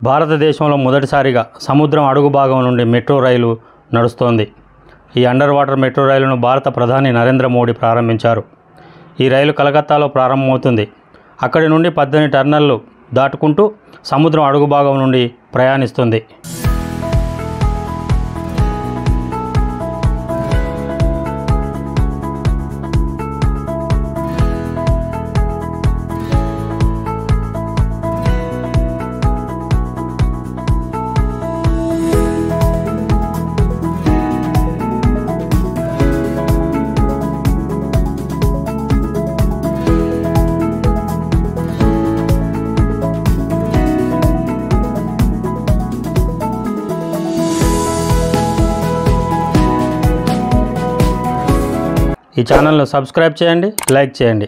భారతదేశంలో మొదటిసారిగా సముద్రం అడుగు భాగం నుండి మెట్రో రైలు నడుస్తోంది. ఈ అండర్ వాటర్ మెట్రో రైలును భారత ప్రధాని నరేంద్ర మోడీ ప్రారంభించారు. ఈ రైలు కలకత్తాలో ప్రారంభమవుతుంది. అక్కడి నుండి 18 టర్నళ్లు దాటుకుంటూ సముద్రం అడుగు భాగం నుండి ప్రయాణిస్తుంది. ఈ ఛానల్ను సబ్స్క్రైబ్ చేయండి, లైక్ చేయండి.